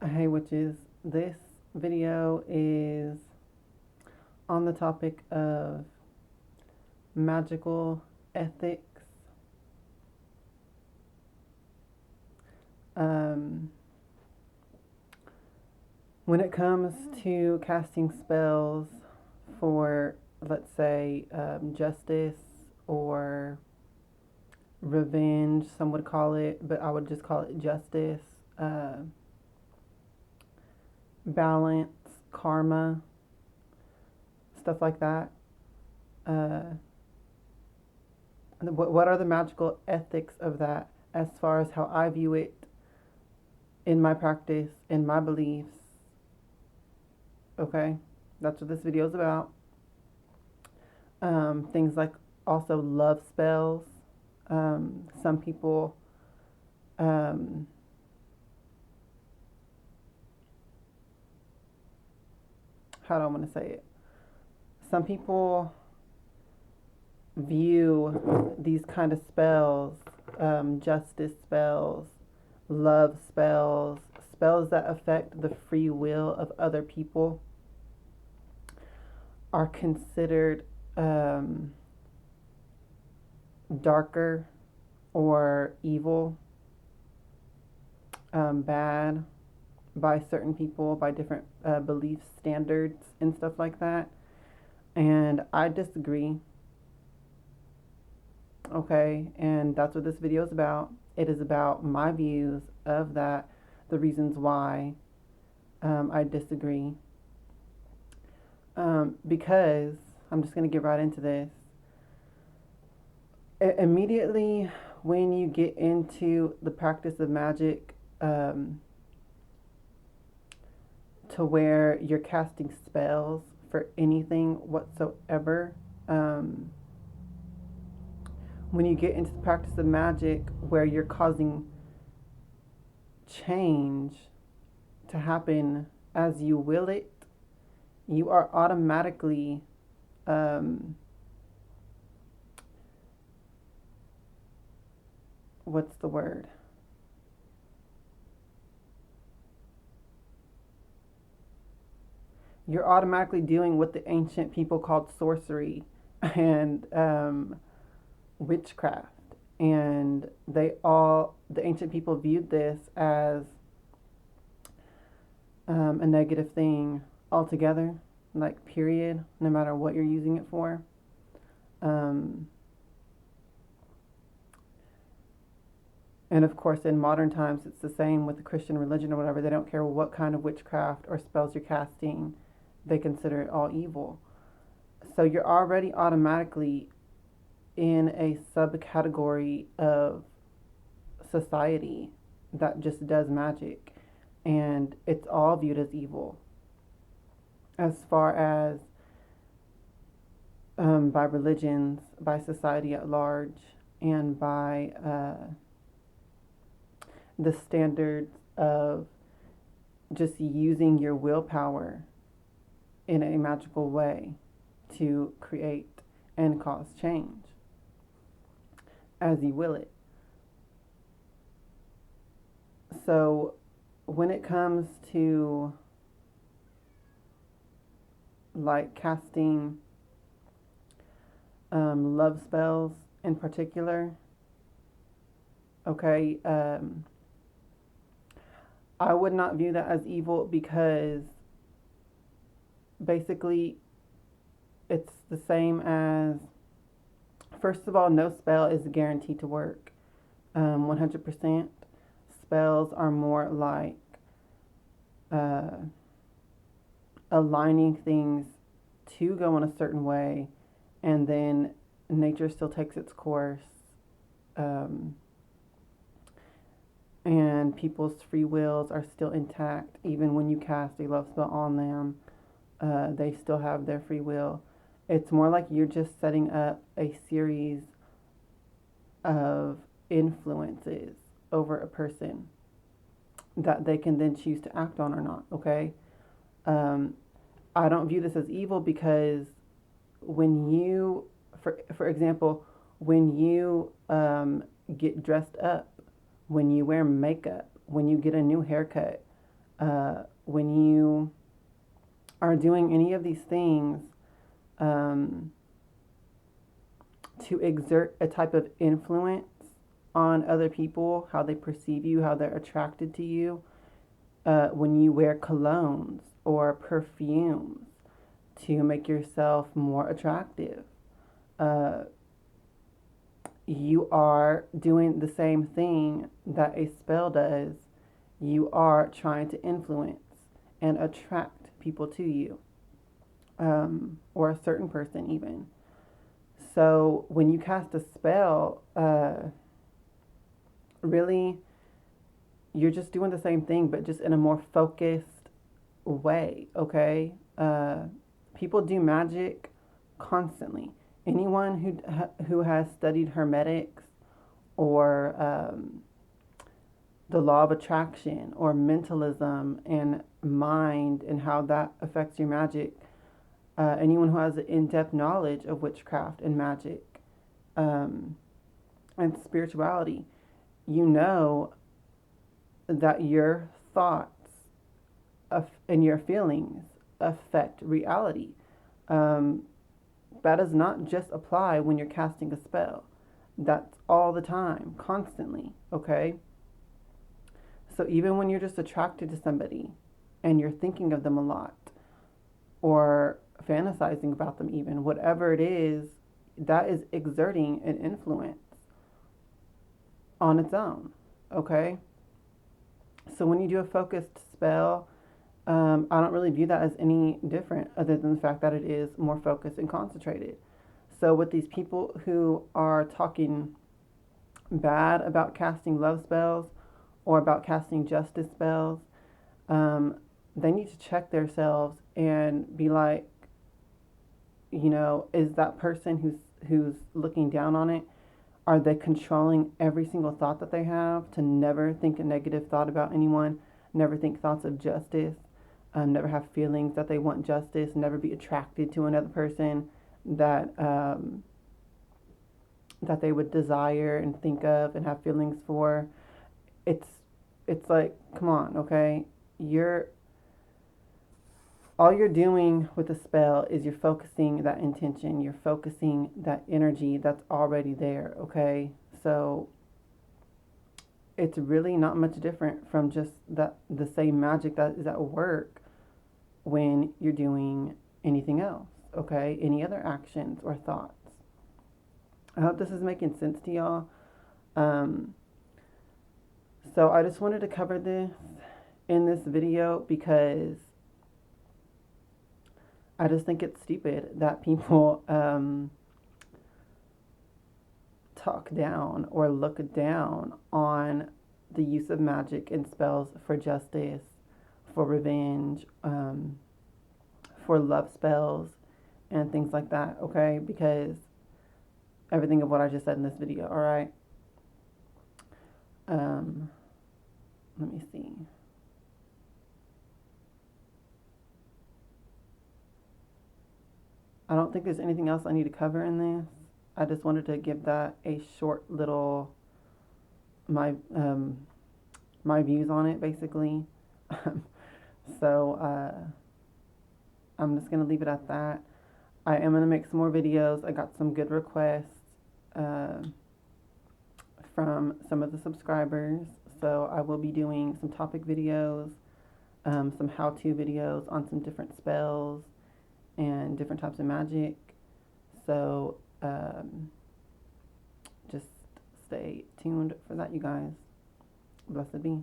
Hey witches, this video is on the topic of magical ethics. Um, when it comes to casting spells for, let's say, justice or revenge, some would call it, but I would just call it justice, balance, karma, stuff like that. Uh, what are the magical ethics of that as far as how I view it in my practice, in my beliefs? Okay, that's what this video is about. Things like also love spells. Some people, um, how do I want to say it? Some people view these kind of spells, justice spells, love spells, spells that affect the free will of other people, are considered darker or evil, bad by certain people, by different belief standards and stuff like that. And I disagree. Okay, and that's what this video is about. It is about my views of that, the reasons why I disagree. Because I'm just going to get right into this. Immediately when you get into the practice of magic, to where you're casting spells for anything whatsoever, when you get into the practice of magic where you're causing change to happen as you will it, you are automatically what's the word? You're automatically doing what the ancient people called sorcery and witchcraft. And the ancient people viewed this as a negative thing altogether, like, period, no matter what you're using it for. And of course, in modern times, it's the same with the Christian religion or whatever. They don't care what kind of witchcraft or spells you're casting, they consider it all evil. So you're already automatically in a subcategory of society that just does magic, and it's all viewed as evil as far as by religions, by society at large, and by the standards of just using your willpower in a magical way to create and cause change as you will it. So when it comes to like casting love spells in particular, okay, I would not view that as evil because basically it's the same as, first of all, no spell is guaranteed to work 100%. Spells are more like uh, aligning things to go in a certain way, and then nature still takes its course, um, and people's free wills are still intact even when you cast a love spell on them. They still have their free will. It's more like you're just setting up a series of influences over a person that they can then choose to act on or not, okay? Um, I don't view this as evil because when you, for example, when you get dressed up, when you wear makeup, when you get a new haircut, When you are doing any of these things um, to exert a type of influence on other people, how they perceive you, how they're attracted to you, when you wear colognes or perfumes to make yourself more attractive, uh, you are doing the same thing that a spell does. You are trying to influence and attract people to you, or a certain person, even. So when you cast a spell, really, you're just doing the same thing, but just in a more focused way, okay? People do magic constantly. Anyone who has studied hermetics or the law of attraction or mentalism and mind and how that affects your magic, anyone who has an in-depth knowledge of witchcraft and magic um, and spirituality, you know that your thoughts and your feelings affect reality. Um, that does not just apply when you're casting a spell. That's all the time, constantly, okay? So even when you're just attracted to somebody and you're thinking of them a lot or fantasizing about them, even, whatever it is, that is exerting an influence on its own, okay? So when you do a focused spell, I don't really view that as any different other than the fact that it is more focused and concentrated. So with these people who are talking bad about casting love spells or about casting justice spells, they need to check themselves and be like, is that person who's looking down on it, are they controlling every single thought that they have to never think a negative thought about anyone, never think thoughts of justice, never have feelings that they want justice, never be attracted to another person that that they would desire and think of and have feelings for? It's like, come on, okay? All you're doing with a spell is you're focusing that intention, you're focusing that energy that's already there, okay? So it's really not much different from just the same magic that is at work when you're doing anything else, okay? Any other actions or thoughts. I hope this is making sense to y'all. So I just wanted to cover this in this video because I just think it's stupid that people talk down or look down on the use of magic and spells for justice, for revenge, for love spells, and things like that, okay? Because everything of what I just said in this video, all right? Let me see. I don't think there's anything else I need to cover in this. I just wanted to give that a short little my views on it, basically. So I'm just gonna leave it at that. I am gonna make some more videos. I got some good requests from some of the subscribers, so I will be doing some topic videos, some how-to videos on some different spells and different types of magic. So just stay tuned for that, you guys. Blessed be.